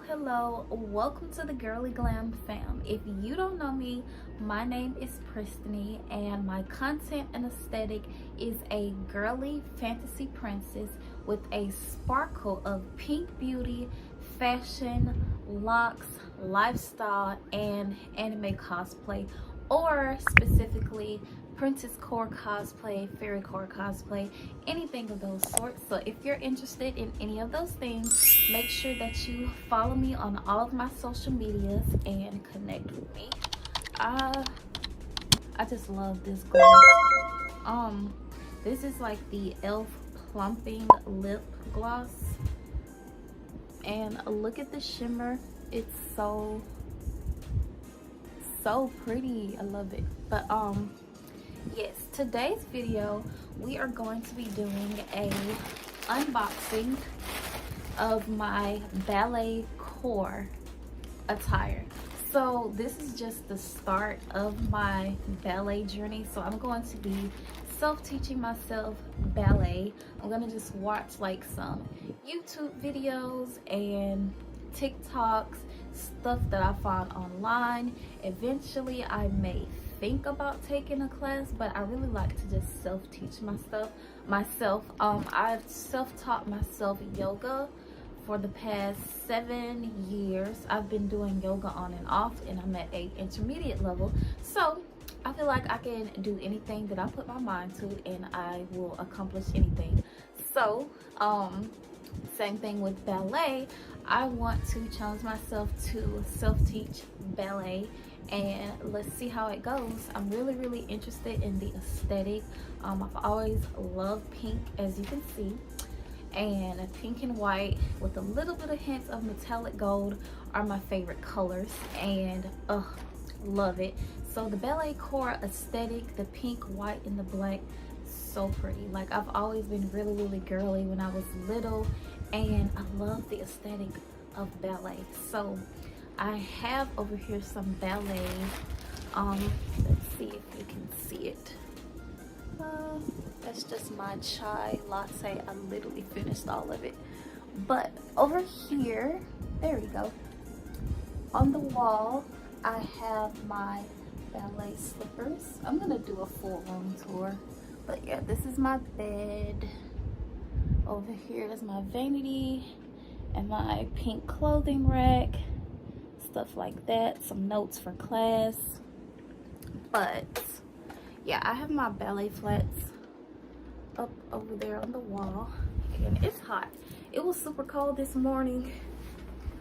Hello, welcome to the Girly Glam fam. If you don't know me, my name is Pristiny and my content and aesthetic is a girly fantasy princess with a sparkle of pink beauty, fashion, locks, lifestyle, and anime cosplay, or specifically Princesscore cosplay, Fairycore cosplay, anything of those sorts. So if you're interested in any of those things, make sure that you follow me on all of my social medias and connect with me. I just love this gloss. This is like the 𝑒𝑙𝑓 plumping lip gloss, and look at the shimmer. It's so pretty. I love it. But yes, today's video we are going to be doing a unboxing of my Balletcore attire. So this is just the start of my ballet journey. So I'm going to be self-teaching myself ballet. I'm gonna just watch like some YouTube videos and TikToks, stuff that I found online. Eventually I may think about taking a class, but I really like to just self-teach myself. I've self-taught myself yoga for the past 7 years. I've been doing yoga on and off, and I'm at an intermediate level, so I feel like I can do anything that I put my mind to, and I will accomplish anything. So same thing with ballet. I want to challenge myself to self-teach ballet, and let's see how it goes. I'm really interested in the aesthetic. I've always loved pink, as you can see, and pink and white with a little bit of hints of metallic gold are my favorite colors, and love it. So the Balletcore aesthetic, the pink, white, and the black, so pretty. Like, I've always been really girly when I was little, and I love the aesthetic of ballet. So I have over here some ballet. Let's see if you can see it. That's just my chai latte. I literally finished all of it. But over here, there we go, on the wall I have my ballet slippers. I'm gonna do a full room tour, but yeah, this is my bed. Over here is my vanity and my pink clothing rack, stuff like that, some notes for class. But yeah, I have my ballet flats up over there on the wall, and it's hot. It was super cold this morning,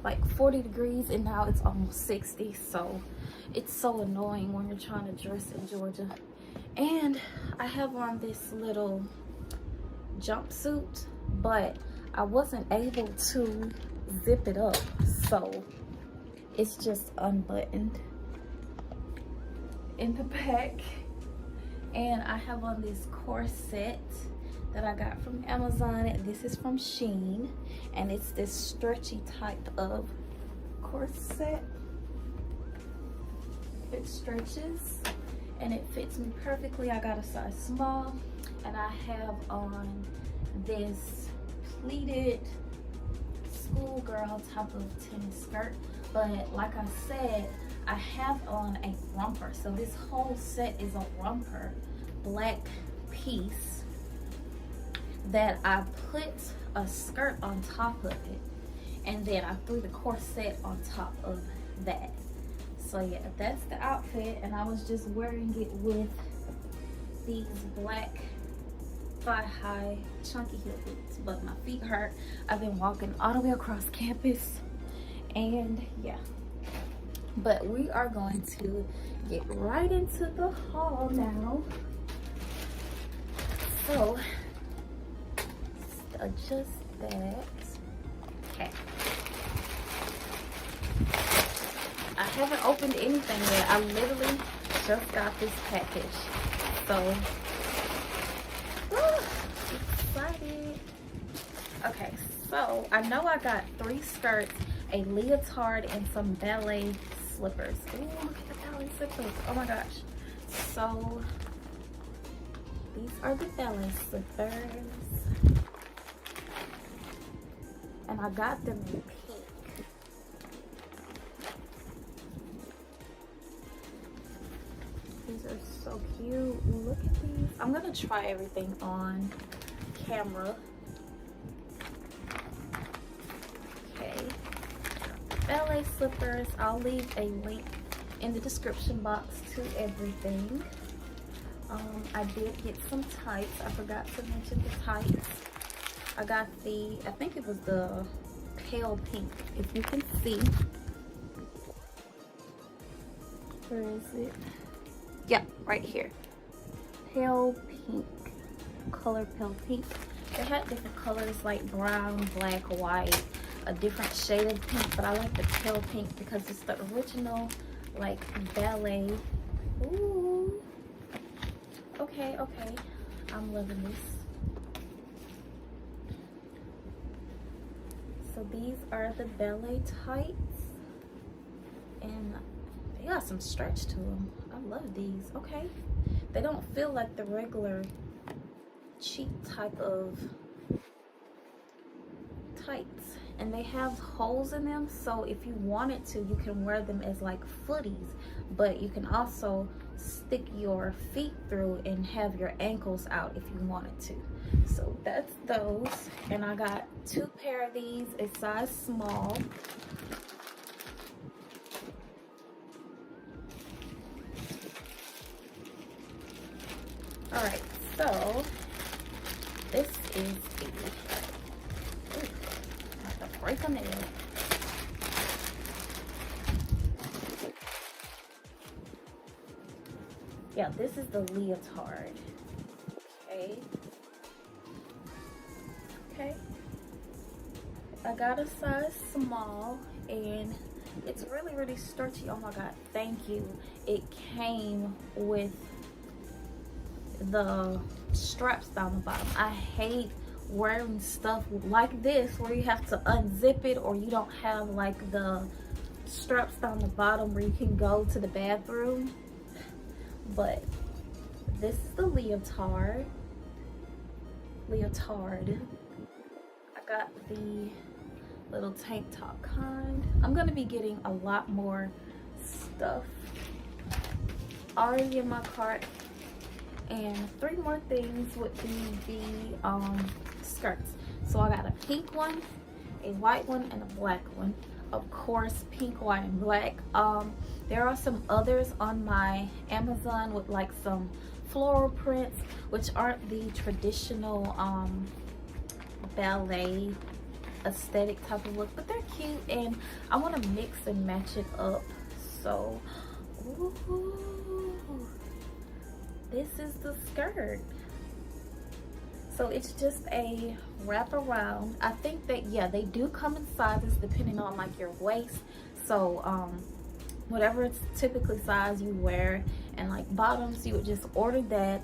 like 40 degrees, and now it's almost 60. So it's so annoying when you're trying to dress in Georgia. And I have on this little jumpsuit, but I wasn't able to zip it up, so it's just unbuttoned in the back. And I have on this corset that I got from Amazon. This is from Shein, and it's this stretchy type of corset. It stretches and it fits me perfectly. I got a size small, and I have on this pleated schoolgirl type of tennis skirt. But like I said, I have on a romper, so this whole set is a romper black piece that I put a skirt on top of it, and then I threw the corset on top of that. So yeah, that's the outfit, and I was just wearing it with these black thigh-high chunky heel boots, but my feet hurt. I've been walking all the way across campus, and yeah. But we are going to get right into the haul now. So adjust that. Okay. I haven't opened anything yet. I literally just got this package. So excited. Okay, so I know I got 3 skirts, a leotard, and some ballet slippers. Ooh, look at the ballet slippers. Oh my gosh. So these are the ballet slippers, and I got them in pink. are so cute. Look at these. I'm gonna try everything on camera. Okay, ballet slippers. I'll leave a link in the description box to everything. I did get some tights. I forgot to mention the tights. I got I think it was the pale pink, if you can see. Where is it? Yeah, right here. Pale pink, color pale pink. They had different colors like brown, black, white, a different shade of pink, but I like the pale pink because it's the original like ballet. Ooh. Okay, I'm loving this. So these are the ballet tights, and they got some stretch to them. I love these. Okay, they don't feel like the regular cheap type of tights, and they have holes in them, so if you wanted to, you can wear them as like footies, but you can also stick your feet through and have your ankles out if you wanted to. So that's those, and I got 2 pair of these, a size small. All right, so this is the, ooh, I have to break a nail. Yeah, this is the leotard. Okay. I got a size small, and it's really stretchy. Oh my god, thank you. It came with the straps down the bottom. I hate wearing stuff like this where you have to unzip it, or you don't have like the straps down the bottom where you can go to the bathroom. But this is the leotard. I got the little tank top kind. I'm gonna be getting a lot more stuff already in my cart, and 3 more things would be the skirts. So I got a pink one, a white one, and a black one. Of course, pink, white, and black. There are some others on my Amazon with like some floral prints, which aren't the traditional ballet aesthetic type of look, but they're cute, and I want to mix and match it up. So, ooh, this is the skirt. So it's just a wraparound. I think that, yeah, they do come in sizes depending on like your waist. So whatever it's typically size you wear, and like bottoms, you would just order that.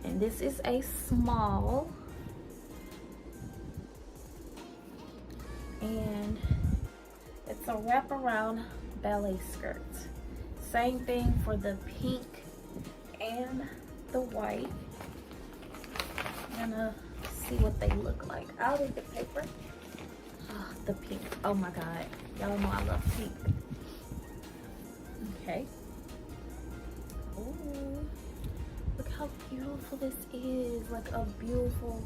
And this is a small, and it's a wraparound ballet skirt. Same thing for the pink and the white. I'm gonna see what they look like out of the paper. Oh, the pink, oh my god, y'all know I love pink. Okay. Ooh, look how beautiful this is, like a beautiful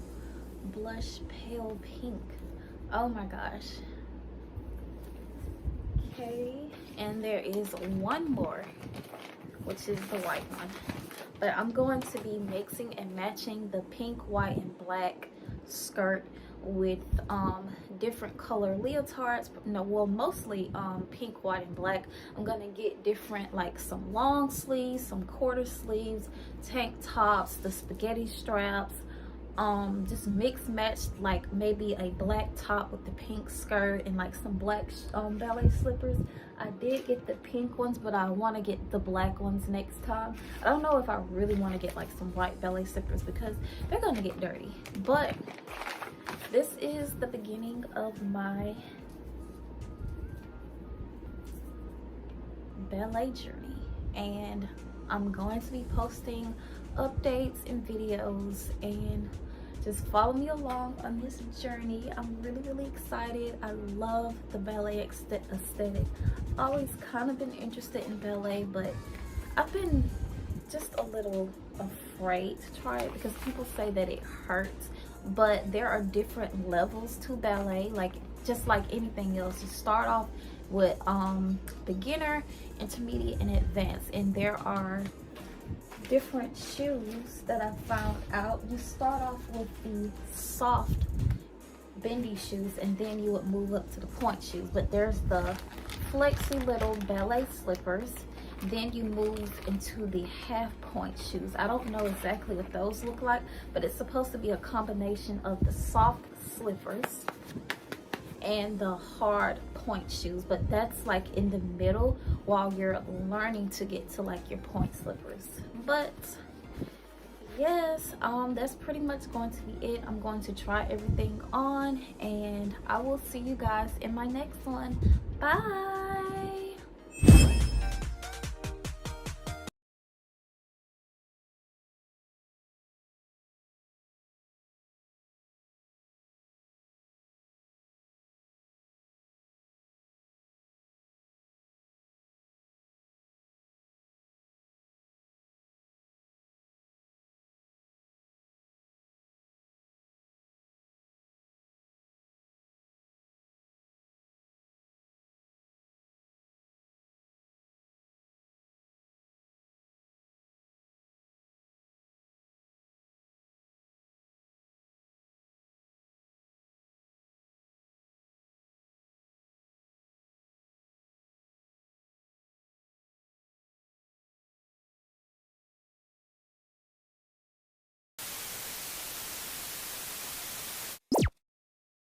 blush pale pink. Oh my gosh. Okay, and there is one more, which is the white one. But I'm going to be mixing and matching the pink, white, and black skirt with different color leotards. No, well, mostly pink, white, and black. I'm gonna get different, like some long sleeves, some quarter sleeves, tank tops, the spaghetti straps, just mix matched, like maybe a black top with the pink skirt and like some black ballet slippers. I did get the pink ones, but I want to get the black ones next time. I don't know if I really want to get like some white ballet slippers because they're gonna get dirty. But this is the beginning of my ballet journey, and I'm going to be posting updates and videos, and just follow me along on this journey. I'm really excited. I love the ballet aesthetic. Always kind of been interested in ballet, but I've been just a little afraid to try it because people say that it hurts, but there are different levels to ballet, like just like anything else. You start off with beginner, intermediate, and advanced, and there are different shoes that I found out. You start off with the soft bendy shoes, and then you would move up to the point shoes. But there's the flexy little ballet slippers, then you move into the half point shoes. I don't know exactly what those look like, but it's supposed to be a combination of the soft slippers and the hard point shoes, but that's like in the middle while you're learning to get to like your point slippers. But yes, that's pretty much going to be it. I'm going to try everything on, and I will see you guys in my next one. Bye.